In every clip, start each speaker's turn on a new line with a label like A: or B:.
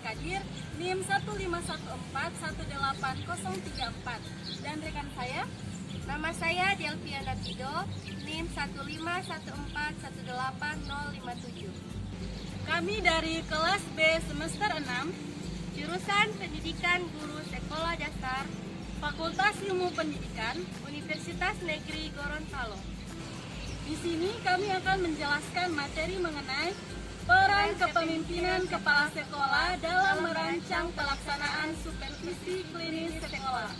A: Kadir, NIM 151418034, dan rekan saya,
B: Nama saya Delviana Pido, NIM 151418057.
A: kami dari kelas B semester 6,
B: Jurusan Pendidikan Guru Sekolah Dasar,
A: Fakultas Ilmu Pendidikan.
B: Universitas Negeri Gorontalo.
A: Di sini kami akan menjelaskan materi mengenai peran kepemimpinan kepala sekolah dalam merancang pelaksanaan supervisi klinis sekolah.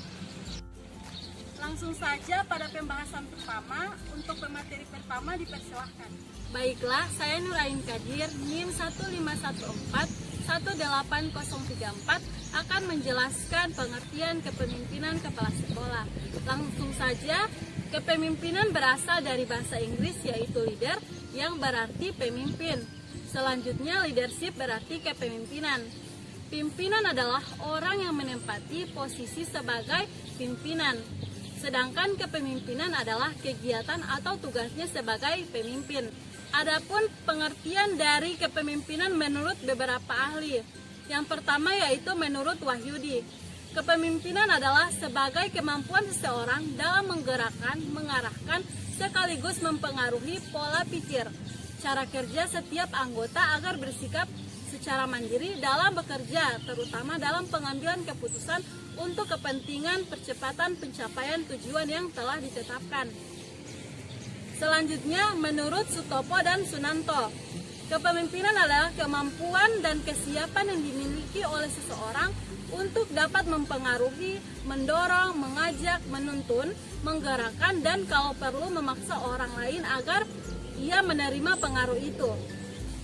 A: Langsung saja pada pembahasan pertama, untuk pemateri pertama dipersilahkan. Baiklah, saya Nurain Kadir, NIM 151418034 akan menjelaskan pengertian kepemimpinan kepala sekolah. Langsung saja, kepemimpinan berasal dari bahasa Inggris yaitu leader yang berarti pemimpin. Selanjutnya, leadership berarti kepemimpinan. Pimpinan adalah orang yang menempati posisi sebagai pimpinan. Sedangkan kepemimpinan adalah kegiatan atau tugasnya sebagai pemimpin. Adapun pengertian dari kepemimpinan menurut beberapa ahli. Yang pertama yaitu menurut Wahyudi. Kepemimpinan adalah sebagai kemampuan seseorang dalam menggerakkan, mengarahkan, sekaligus mempengaruhi pola pikir, cara kerja setiap anggota agar bersikap secara mandiri dalam bekerja, terutama dalam pengambilan keputusan untuk kepentingan percepatan pencapaian tujuan yang telah ditetapkan. Selanjutnya, menurut Sutopo dan Sunanto, kepemimpinan adalah kemampuan dan kesiapan yang dimiliki oleh seseorang untuk dapat mempengaruhi, mendorong, mengajak, menuntun, menggerakkan, dan kalau perlu memaksa orang lain agar ia menerima pengaruh itu.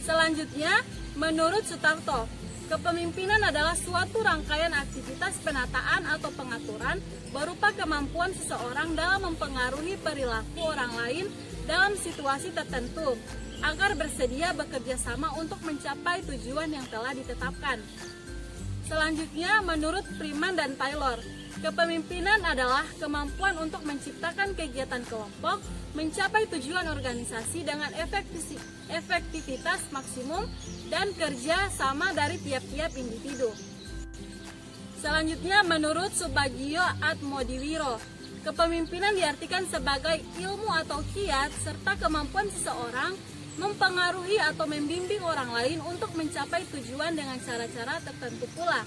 A: Selanjutnya, menurut Sutarto, kepemimpinan adalah suatu rangkaian aktivitas penataan atau pengaturan berupa kemampuan seseorang dalam mempengaruhi perilaku orang lain dalam situasi tertentu agar bersedia bekerja sama untuk mencapai tujuan yang telah ditetapkan. Selanjutnya, menurut Freeman dan Taylor, kepemimpinan adalah kemampuan untuk menciptakan kegiatan kelompok, mencapai tujuan organisasi dengan efektivitas maksimum dan kerja sama dari tiap-tiap individu. Selanjutnya, menurut Subagio Atmodiwiro, kepemimpinan diartikan sebagai ilmu atau kiat serta kemampuan seseorang mempengaruhi atau membimbing orang lain untuk mencapai tujuan dengan cara-cara tertentu pula.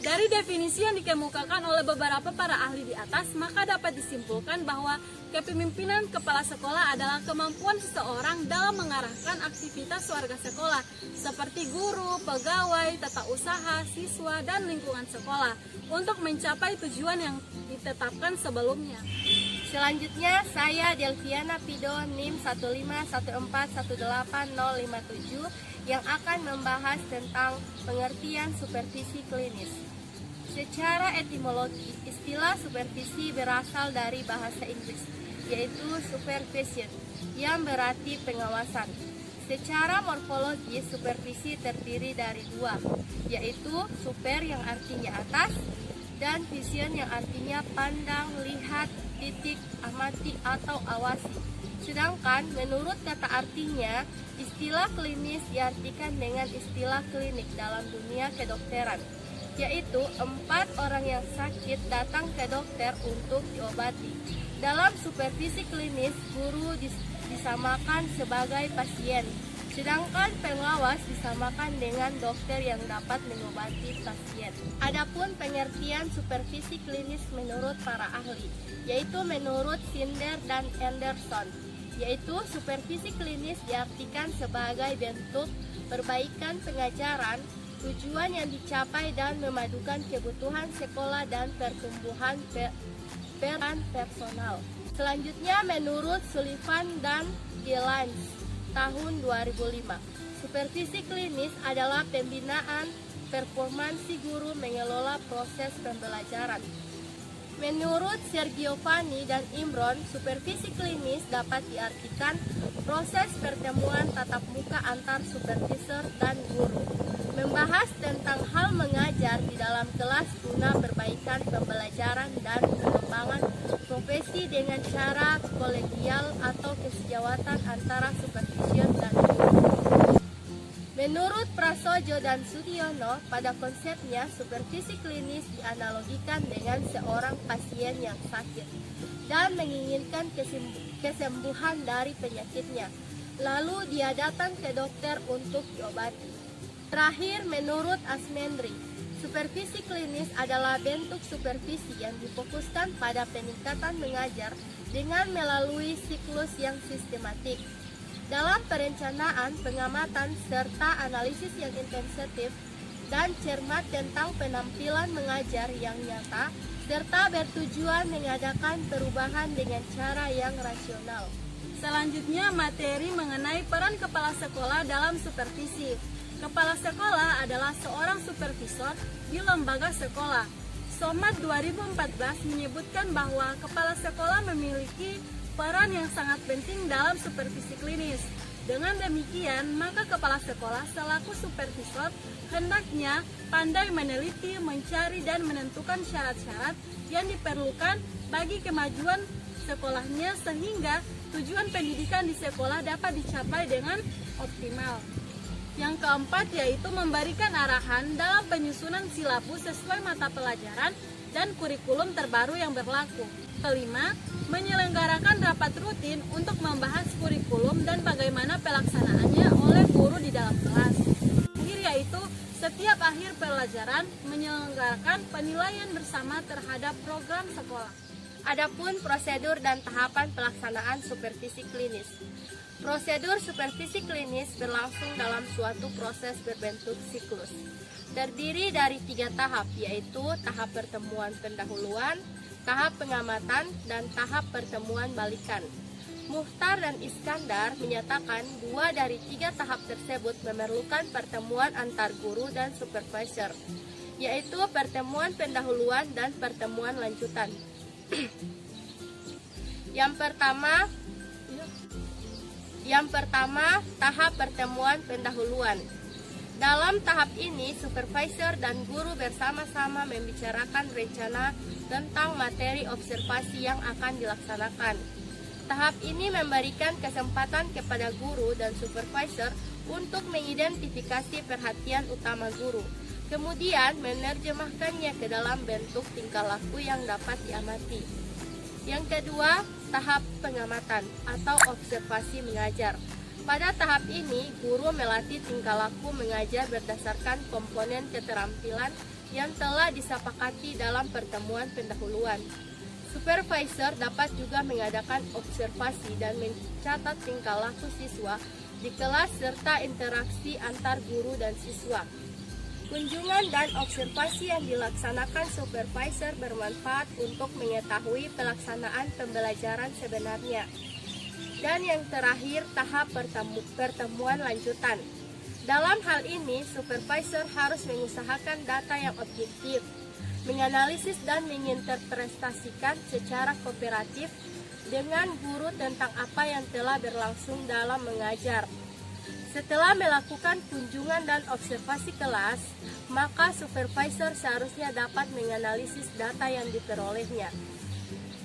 A: Dari definisi yang dikemukakan oleh beberapa para ahli di atas, maka dapat disimpulkan bahwa kepemimpinan kepala sekolah adalah kemampuan seseorang dalam mengarahkan aktivitas warga sekolah, seperti guru, pegawai, tata usaha, siswa, dan lingkungan sekolah, untuk mencapai tujuan yang ditetapkan sebelumnya.
B: Selanjutnya, saya Delviana Pido, NIM 151418057, yang akan membahas tentang pengertian supervisi klinis. Secara etimologi, istilah supervisi berasal dari bahasa Inggris, yaitu supervision, yang berarti pengawasan. Secara morfologi, supervisi terdiri dari dua, yaitu super yang artinya atas, dan vision yang artinya pandang, lihat, titik, amati, atau awasi. Sedangkan menurut kata artinya, istilah klinis diartikan dengan istilah klinik dalam dunia kedokteran, yaitu 4 orang yang sakit datang ke dokter untuk diobati. Dalam supervisi klinis, guru disamakan sebagai pasien, sedangkan pengawas disamakan dengan dokter yang dapat mengobati pasien. Adapun pengertian supervisi klinis menurut para ahli, yaitu menurut Finder dan Anderson, yaitu supervisi klinis diartikan sebagai bentuk perbaikan pengajaran, tujuan yang dicapai dan memadukan kebutuhan sekolah dan pertumbuhan peran personal. Selanjutnya, menurut Sullivan dan Gillans tahun 2005, supervisi klinis adalah pembinaan performansi guru mengelola proses pembelajaran. Menurut Sergiovanni dan Imron, supervisi klinis dapat diartikan proses pertemuan tatap muka antar supervisor dan guru, membahas tentang hal mengajar di dalam kelas guna perbaikan pembelajaran dan pengembangan profesi dengan cara kolegial atau kesejawatan antara supervisor dan guru. Menurut Prasojo dan Sudiono, pada konsepnya supervisi klinis dianalogikan dengan seorang pasien yang sakit dan menginginkan kesembuhan dari penyakitnya. Lalu dia datang ke dokter untuk diobati. Terakhir, menurut Asmendri, supervisi klinis adalah bentuk supervisi yang difokuskan pada peningkatan mengajar dengan melalui siklus yang sistematik. Dalam perencanaan, pengamatan, serta analisis yang intensif dan cermat tentang penampilan mengajar yang nyata, serta bertujuan mengadakan perubahan dengan cara yang rasional.
A: Selanjutnya, materi mengenai peran kepala sekolah dalam supervisi. Kepala sekolah adalah seorang supervisor di lembaga sekolah. Somat 2014 menyebutkan bahwa kepala sekolah memiliki peran yang sangat penting dalam supervisi klinis. Dengan demikian, maka kepala sekolah selaku supervisor hendaknya pandai meneliti, mencari, dan menentukan syarat-syarat yang diperlukan bagi kemajuan sekolahnya sehingga tujuan pendidikan di sekolah dapat dicapai dengan optimal. Yang keempat yaitu memberikan arahan dalam penyusunan silabus sesuai mata pelajaran dan kurikulum terbaru yang berlaku. Kelima, menyelenggarakan rapat rutin untuk membahas kurikulum dan bagaimana pelaksanaannya oleh guru di dalam kelas. Terakhir yaitu setiap akhir pelajaran menyelenggarakan penilaian bersama terhadap program sekolah.
B: Adapun prosedur dan tahapan pelaksanaan supervisi klinis. Prosedur supervisi klinis berlangsung dalam suatu proses berbentuk siklus. Terdiri dari 3 tahap, yaitu tahap pertemuan pendahuluan, tahap pengamatan, dan tahap pertemuan balikan. Muhtar dan Iskandar menyatakan 2 dari 3 tahap tersebut memerlukan pertemuan antar guru dan supervisor, yaitu pertemuan pendahuluan dan pertemuan lanjutan. Yang pertama, tahap pertemuan pendahuluan. Dalam tahap ini, supervisor dan guru bersama-sama membicarakan rencana tentang materi observasi yang akan dilaksanakan. Tahap ini memberikan kesempatan kepada guru dan supervisor untuk mengidentifikasi perhatian utama guru, kemudian menerjemahkannya ke dalam bentuk tingkah laku yang dapat diamati. Yang kedua, tahap pengamatan atau observasi mengajar. Pada tahap ini, guru melatih tingkah laku mengajar berdasarkan komponen keterampilan yang telah disepakati dalam pertemuan pendahuluan. Supervisor dapat juga mengadakan observasi dan mencatat tingkah laku siswa di kelas serta interaksi antar guru dan siswa. Kunjungan dan observasi yang dilaksanakan supervisor bermanfaat untuk mengetahui pelaksanaan pembelajaran sebenarnya. Dan yang terakhir, tahap pertemuan lanjutan. Dalam hal ini, supervisor harus mengusahakan data yang objektif, menganalisis dan menginterpretasikan secara kooperatif dengan guru tentang apa yang telah berlangsung dalam mengajar. Setelah melakukan kunjungan dan observasi kelas, maka supervisor seharusnya dapat menganalisis data yang diperolehnya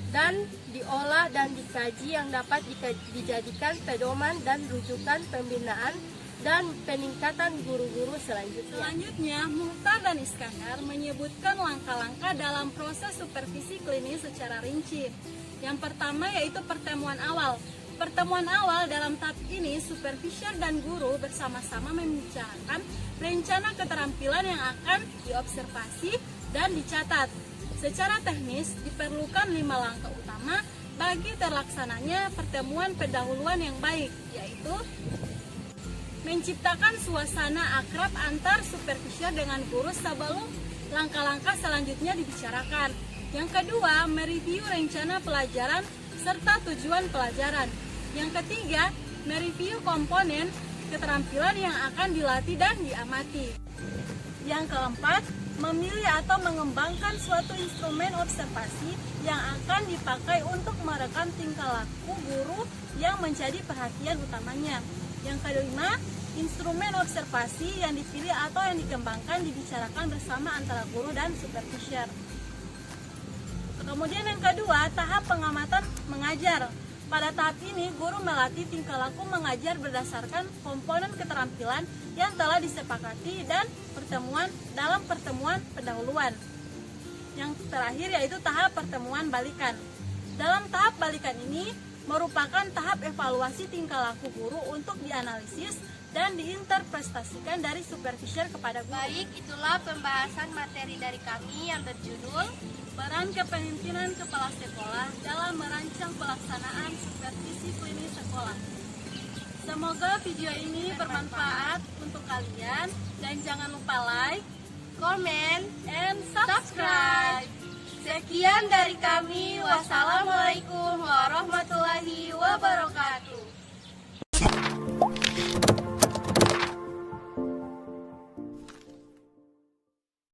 B: dan diolah dan dikaji yang dapat dijadikan pedoman dan rujukan pembinaan dan peningkatan guru-guru selanjutnya.
A: Selanjutnya, Muhtar dan Iskandar menyebutkan langkah-langkah dalam proses supervisi klinis secara rinci. Yang pertama yaitu pertemuan awal. Pertemuan awal dalam tahap ini, supervisor dan guru bersama-sama membicarakan rencana keterampilan yang akan diobservasi dan dicatat. Secara teknis, diperlukan 5 langkah utama bagi terlaksananya pertemuan pendahuluan yang baik, yaitu menciptakan suasana akrab antar supervisor dengan guru sebelum langkah-langkah selanjutnya dibicarakan. Yang kedua, mereview rencana pelajaran serta tujuan pelajaran. Yang ketiga, mereview komponen keterampilan yang akan dilatih dan diamati. Yang keempat, memilih atau mengembangkan suatu instrumen observasi yang akan dipakai untuk merekam tingkah laku guru yang menjadi perhatian utamanya. Yang kelima, instrumen observasi yang dipilih atau yang dikembangkan dibicarakan bersama antara guru dan supervisor. Kemudian yang kedua, tahap pengamatan mengajar. Pada tahap ini, guru melatih tingkah laku mengajar berdasarkan komponen keterampilan yang telah disepakati dan dalam pertemuan pendahuluan. Yang terakhir yaitu tahap pertemuan balikan. Dalam tahap balikan ini merupakan tahap evaluasi tingkah laku guru untuk dianalisis dan diinterpretasikan dari supervisor kepada guru.
B: Baik, itulah pembahasan materi dari kami yang berjudul
A: Peran kepemimpinan kepala sekolah dalam merancang pelaksanaan supervisi klinis sekolah. Semoga video ini bermanfaat untuk kalian dan jangan lupa like,
B: comment,
A: and subscribe.
B: Sekian dari kami. Wassalamualaikum warahmatullahi wabarakatuh.